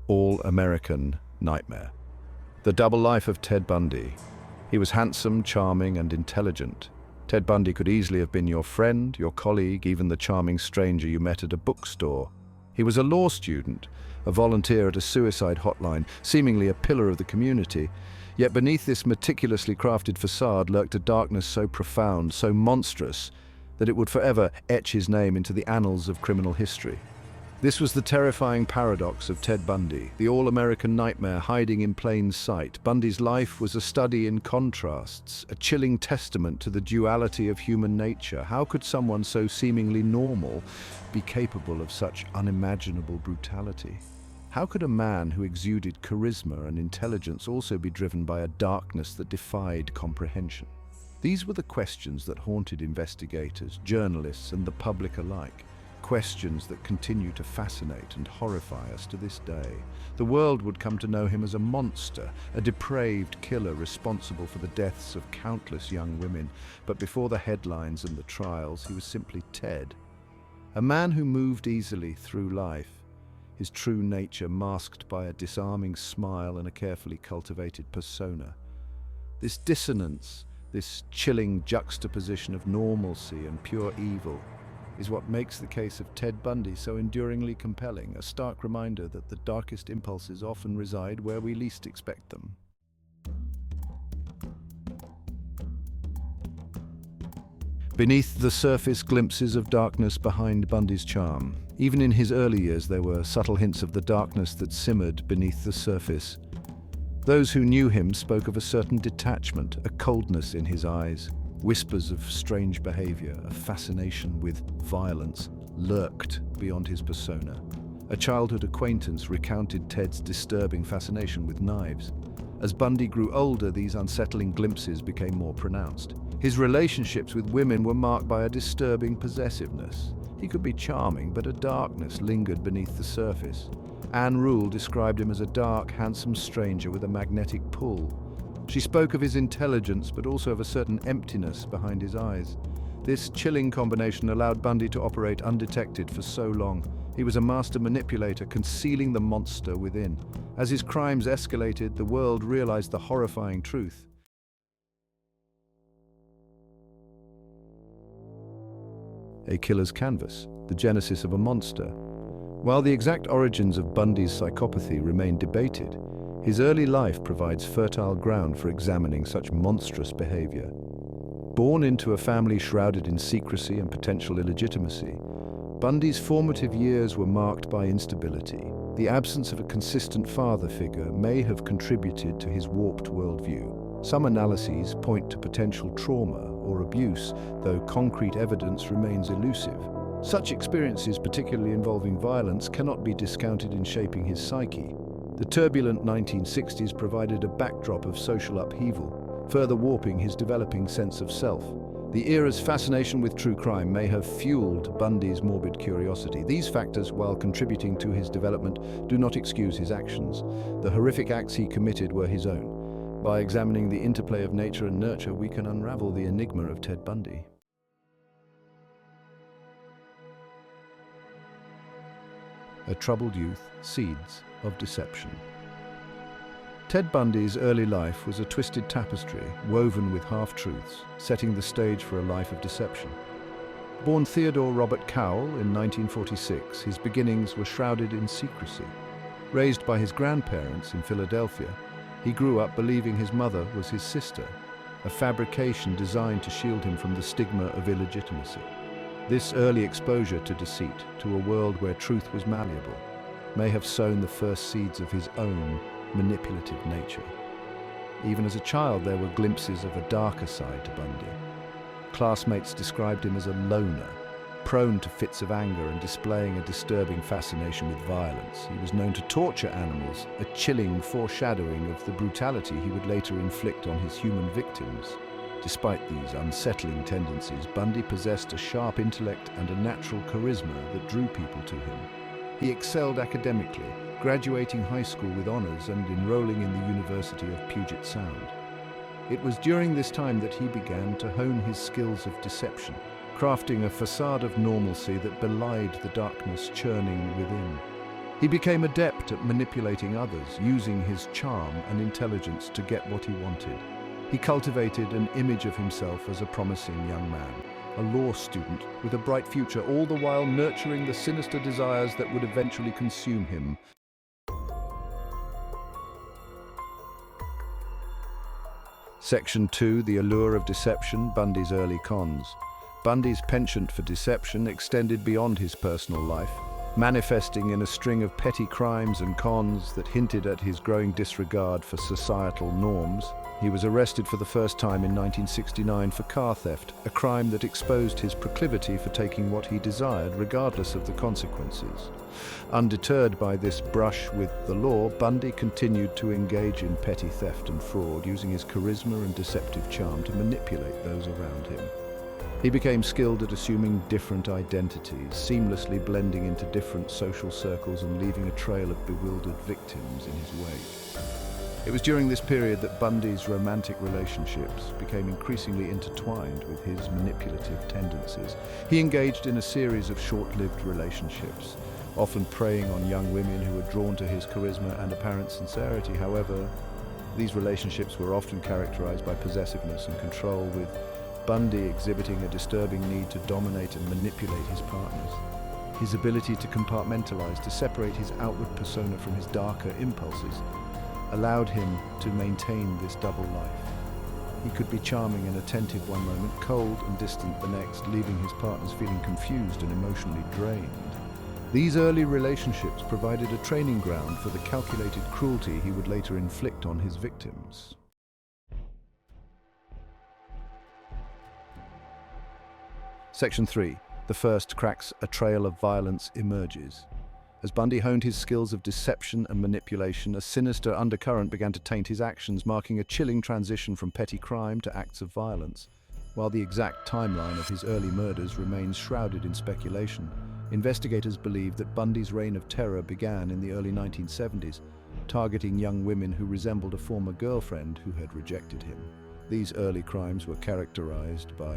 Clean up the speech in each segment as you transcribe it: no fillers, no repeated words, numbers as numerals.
all-American nightmare. The double life of Ted Bundy. He was handsome, charming, and intelligent. Ted Bundy could easily have been your friend, your colleague, even the charming stranger you met at a bookstore. He was a law student, a volunteer at a suicide hotline, seemingly a pillar of the community. Yet beneath this meticulously crafted facade lurked a darkness so profound, so monstrous, that it would forever etch his name into the annals of criminal history. This was the terrifying paradox of Ted Bundy, the all-American nightmare hiding in plain sight. Bundy's life was a study in contrasts, a chilling testament to the duality of human nature. How could someone so seemingly normal be capable of such unimaginable brutality? How could a man who exuded charisma and intelligence also be driven by a darkness that defied comprehension? These were the questions that haunted investigators, journalists, and the public alike. Questions that continue to fascinate and horrify us to this day. The world would come to know him as a monster, a depraved killer responsible for the deaths of countless young women. But before the headlines and the trials, he was simply Ted. A man who moved easily through life, his true nature masked by a disarming smile and a carefully cultivated persona. This dissonance, this chilling juxtaposition of normalcy and pure evil, is what makes the case of Ted Bundy so enduringly compelling, a stark reminder that the darkest impulses often reside where we least expect them. Beneath the surface, glimpses of darkness behind Bundy's charm. Even in his early years, there were subtle hints of the darkness that simmered beneath the surface. Those who knew him spoke of a certain detachment, a coldness in his eyes. Whispers of strange behavior, a fascination with violence, lurked beyond his persona. A childhood acquaintance recounted Ted's disturbing fascination with knives. As Bundy grew older, these unsettling glimpses became more pronounced. His relationships with women were marked by a disturbing possessiveness. He could be charming, but a darkness lingered beneath the surface. Anne Rule described him as a dark, handsome stranger with a magnetic pull. She spoke of his intelligence, but also of a certain emptiness behind his eyes. This chilling combination allowed Bundy to operate undetected for so long. He was a master manipulator, concealing the monster within. As his crimes escalated, the world realized the horrifying truth. A killer's canvas, the genesis of a monster. While the exact origins of Bundy's psychopathy remain debated, his early life provides fertile ground for examining such monstrous behavior. Born into a family shrouded in secrecy and potential illegitimacy, Bundy's formative years were marked by instability. The absence of a consistent father figure may have contributed to his warped worldview. Some analyses point to potential trauma or abuse, though concrete evidence remains elusive. Such experiences, particularly involving violence, cannot be discounted in shaping his psyche. The turbulent 1960s provided a backdrop of social upheaval, further warping his developing sense of self. The era's fascination with true crime may have fueled Bundy's morbid curiosity. These factors, while contributing to his development, do not excuse his actions. The horrific acts he committed were his own. By examining the interplay of nature and nurture, we can unravel the enigma of Ted Bundy. A troubled youth, seeds of deception. Ted Bundy's early life was a twisted tapestry woven with half-truths, setting the stage for a life of deception. Born Theodore Robert Cowell in 1946, his beginnings were shrouded in secrecy. Raised by his grandparents in Philadelphia, he grew up believing his mother was his sister, a fabrication designed to shield him from the stigma of illegitimacy. This early exposure to deceit, to a world where truth was malleable, may have sown the first seeds of his own manipulative nature. Even as a child, there were glimpses of a darker side to Bundy. Classmates described him as a loner, prone to fits of anger and displaying a disturbing fascination with violence. He was known to torture animals, a chilling foreshadowing of the brutality he would later inflict on his human victims. Despite these unsettling tendencies, Bundy possessed a sharp intellect and a natural charisma that drew people to him. He excelled academically, graduating high school with honors and enrolling in the University of Puget Sound. It was during this time that he began to hone his skills of deception, crafting a facade of normalcy that belied the darkness churning within. He became adept at manipulating others, using his charm and intelligence to get what he wanted. He cultivated an image of himself as a promising young man, a law student with a bright future, all the while nurturing the sinister desires that would eventually consume him. Section 2, the allure of deception, Bundy's early cons. Bundy's penchant for deception extended beyond his personal life, manifesting in a string of petty crimes and cons that hinted at his growing disregard for societal norms. He was arrested for the first time in 1969 for car theft, a crime that exposed his proclivity for taking what he desired, regardless of the consequences. Undeterred by this brush with the law, Bundy continued to engage in petty theft and fraud, using his charisma and deceptive charm to manipulate those around him. He became skilled at assuming different identities, seamlessly blending into different social circles and leaving a trail of bewildered victims in his wake. It was during this period that Bundy's romantic relationships became increasingly intertwined with his manipulative tendencies. He engaged in a series of short-lived relationships, often preying on young women who were drawn to his charisma and apparent sincerity. However, these relationships were often characterized by possessiveness and control, with Bundy exhibiting a disturbing need to dominate and manipulate his partners. His ability to compartmentalize, to separate his outward persona from his darker impulses, allowed him to maintain this double life. He could be charming and attentive one moment, cold and distant the next, leaving his partners feeling confused and emotionally drained. These early relationships provided a training ground for the calculated cruelty he would later inflict on his victims. Section 3. The first cracks a trail of violence emerges. As Bundy honed his skills of deception and manipulation, a sinister undercurrent began to taint his actions, marking a chilling transition from petty crime to acts of violence. While the exact timeline of his early murders remains shrouded in speculation, investigators believe that Bundy's reign of terror began in the early 1970s, targeting young women who resembled a former girlfriend who had rejected him. These early crimes were characterized by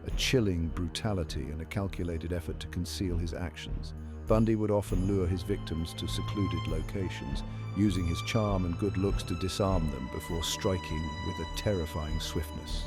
a chilling brutality and a calculated effort to conceal his actions. Bundy would often lure his victims to secluded locations, using his charm and good looks to disarm them before striking with a terrifying swiftness.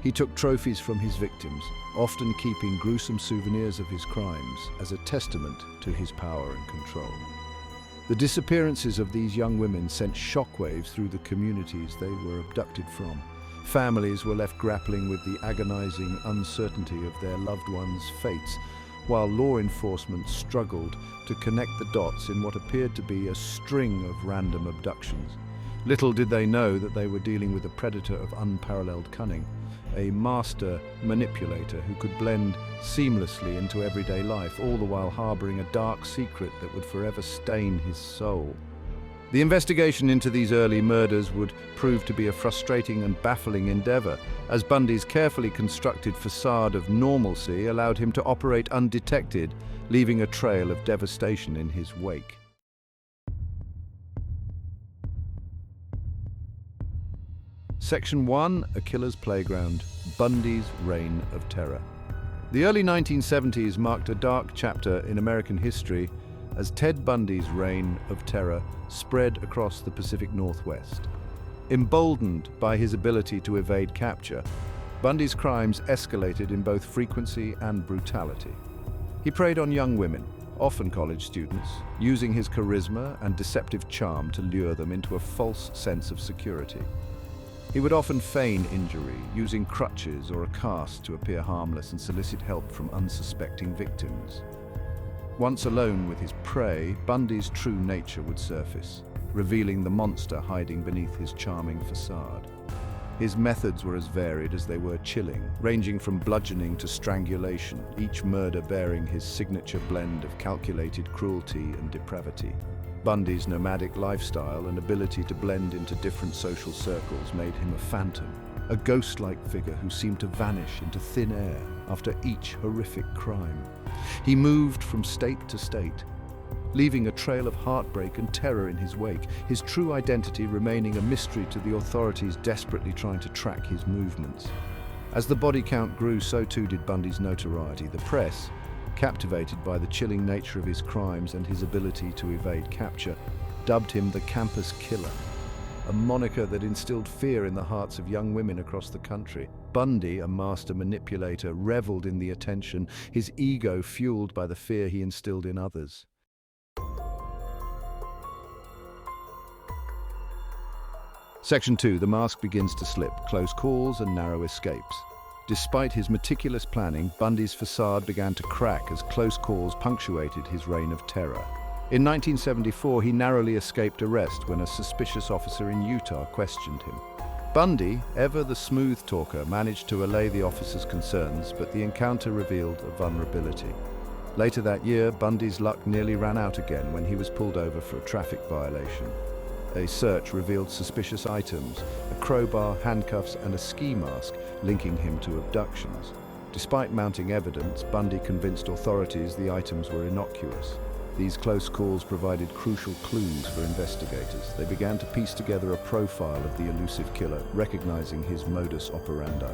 He took trophies from his victims, often keeping gruesome souvenirs of his crimes as a testament to his power and control. The disappearances of these young women sent shockwaves through the communities they were abducted from. Families were left grappling with the agonizing uncertainty of their loved ones' fates, while law enforcement struggled to connect the dots in what appeared to be a string of random abductions. Little did they know that they were dealing with a predator of unparalleled cunning, a master manipulator who could blend seamlessly into everyday life, all the while harboring a dark secret that would forever stain his soul. The investigation into these early murders would prove to be a frustrating and baffling endeavor, as Bundy's carefully constructed facade of normalcy allowed him to operate undetected, leaving a trail of devastation in his wake. Section 1, A Killer's Playground, Bundy's Reign of Terror. The early 1970s marked a dark chapter in American history as Ted Bundy's reign of terror spread across the Pacific Northwest. Emboldened by his ability to evade capture, Bundy's crimes escalated in both frequency and brutality. He preyed on young women, often college students, using his charisma and deceptive charm to lure them into a false sense of security. He would often feign injury, using crutches or a cast to appear harmless and solicit help from unsuspecting victims. Once alone with his prey, Bundy's true nature would surface, revealing the monster hiding beneath his charming facade. His methods were as varied as they were chilling, ranging from bludgeoning to strangulation, each murder bearing his signature blend of calculated cruelty and depravity. Bundy's nomadic lifestyle and ability to blend into different social circles made him a phantom, a ghost-like figure who seemed to vanish into thin air after each horrific crime. He moved from state to state, leaving a trail of heartbreak and terror in his wake, his true identity remaining a mystery to the authorities desperately trying to track his movements. As the body count grew, so too did Bundy's notoriety. The press, captivated by the chilling nature of his crimes and his ability to evade capture, dubbed him the campus killer, a moniker that instilled fear in the hearts of young women across the country. Bundy, a master manipulator, reveled in the attention, his ego fueled by the fear he instilled in others. Section 2. The mask begins to slip, close calls and narrow escapes. Despite his meticulous planning, Bundy's facade began to crack as close calls punctuated his reign of terror. In 1974, he narrowly escaped arrest when a suspicious officer in Utah questioned him. Bundy, ever the smooth talker, managed to allay the officer's concerns, but the encounter revealed a vulnerability. Later that year, Bundy's luck nearly ran out again when he was pulled over for a traffic violation. A search revealed suspicious items, a crowbar, handcuffs, and a ski mask linking him to abductions. Despite mounting evidence, Bundy convinced authorities the items were innocuous. These close calls provided crucial clues for investigators. They began to piece together a profile of the elusive killer, recognizing his modus operandi.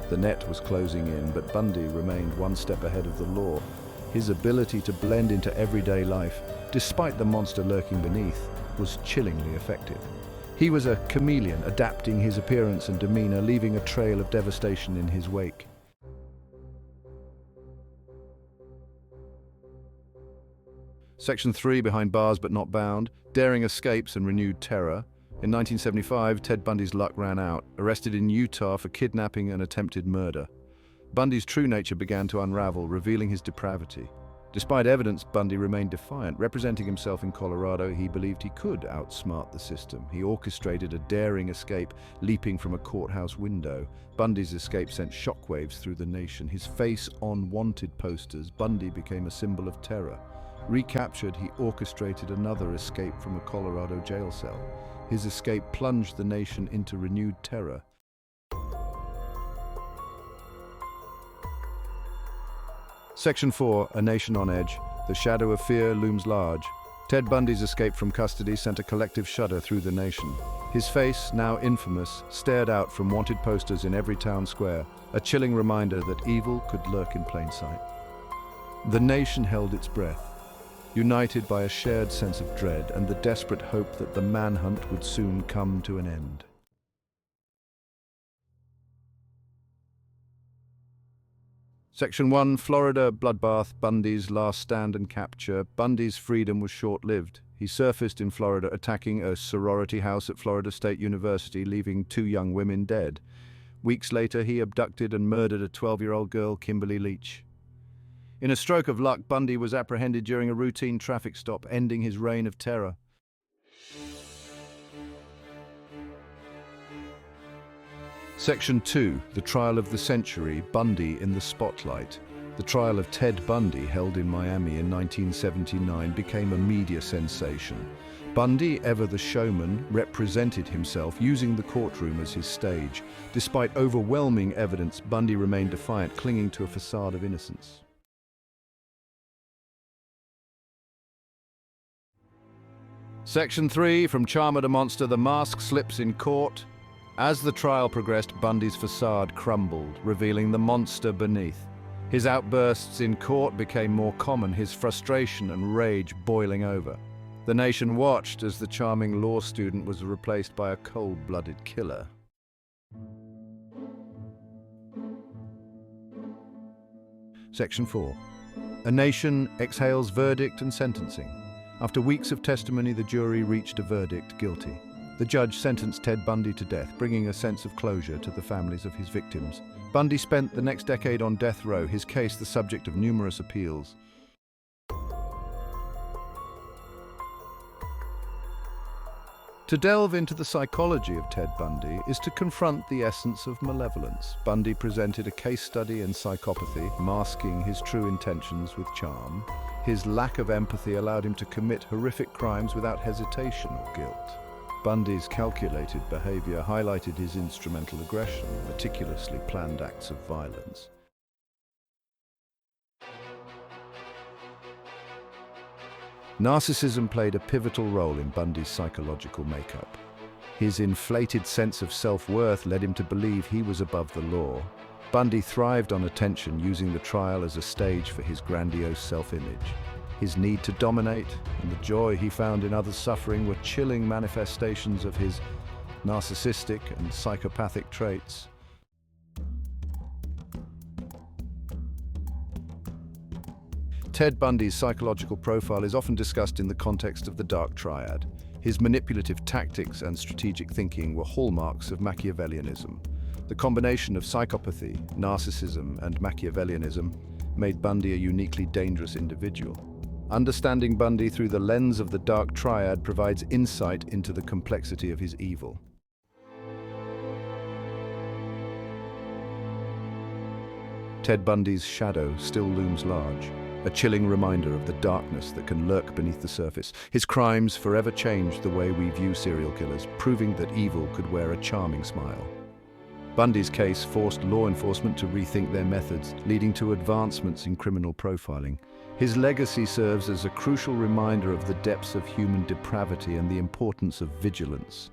The net was closing in, but Bundy remained one step ahead of the law. His ability to blend into everyday life, despite the monster lurking beneath, was chillingly effective. He was a chameleon, adapting his appearance and demeanor, leaving a trail of devastation in his wake. Section 3, behind bars but not bound, daring escapes and renewed terror. In 1975, Ted Bundy's luck ran out, arrested in Utah for kidnapping and attempted murder. Bundy's true nature began to unravel, revealing his depravity. Despite evidence, Bundy remained defiant. Representing himself in Colorado, he believed he could outsmart the system. He orchestrated a daring escape, leaping from a courthouse window. Bundy's escape sent shockwaves through the nation. His face on wanted posters, Bundy became a symbol of terror. Recaptured, he orchestrated another escape from a Colorado jail cell. His escape plunged the nation into renewed terror. Section 4, A Nation on Edge. The shadow of fear looms large. Ted Bundy's escape from custody sent a collective shudder through the nation. His face, now infamous, stared out from wanted posters in every town square, a chilling reminder that evil could lurk in plain sight. The nation held its breath, united by a shared sense of dread and the desperate hope that the manhunt would soon come to an end. Section 1, Florida bloodbath, Bundy's last stand and capture. Bundy's freedom was short-lived. He surfaced in Florida, attacking a sorority house at Florida State University, leaving 2 young women dead. Weeks later, he abducted and murdered a 12-year-old girl, Kimberly Leach. In a stroke of luck, Bundy was apprehended during a routine traffic stop, ending his reign of terror. Section 2, The Trial of the Century, Bundy in the Spotlight. The trial of Ted Bundy, held in Miami in 1979, became a media sensation. Bundy, ever the showman, represented himself, using the courtroom as his stage. Despite overwhelming evidence, Bundy remained defiant, clinging to a facade of innocence. Section 3, From Charmer to Monster, the mask slips in court. As the trial progressed, Bundy's facade crumbled, revealing the monster beneath. His outbursts in court became more common, his frustration and rage boiling over. The nation watched as the charming law student was replaced by a cold-blooded killer. Section 4. A nation exhales verdict and sentencing. After weeks of testimony, the jury reached a verdict: guilty. The judge sentenced Ted Bundy to death, bringing a sense of closure to the families of his victims. Bundy spent the next decade on death row, his case the subject of numerous appeals. To delve into the psychology of Ted Bundy is to confront the essence of malevolence. Bundy presented a case study in psychopathy, masking his true intentions with charm. His lack of empathy allowed him to commit horrific crimes without hesitation or guilt. Bundy's calculated behavior highlighted his instrumental aggression, meticulously planned acts of violence. Narcissism played a pivotal role in Bundy's psychological makeup. His inflated sense of self-worth led him to believe he was above the law. Bundy thrived on attention, using the trial as a stage for his grandiose self-image. His need to dominate and the joy he found in others' suffering were chilling manifestations of his narcissistic and psychopathic traits. Ted Bundy's psychological profile is often discussed in the context of the Dark Triad. His manipulative tactics and strategic thinking were hallmarks of Machiavellianism. The combination of psychopathy, narcissism, and Machiavellianism made Bundy a uniquely dangerous individual. Understanding Bundy through the lens of the Dark Triad provides insight into the complexity of his evil. Ted Bundy's shadow still looms large, a chilling reminder of the darkness that can lurk beneath the surface. His crimes forever changed the way we view serial killers, proving that evil could wear a charming smile. Bundy's case forced law enforcement to rethink their methods, leading to advancements in criminal profiling. His legacy serves as a crucial reminder of the depths of human depravity and the importance of vigilance.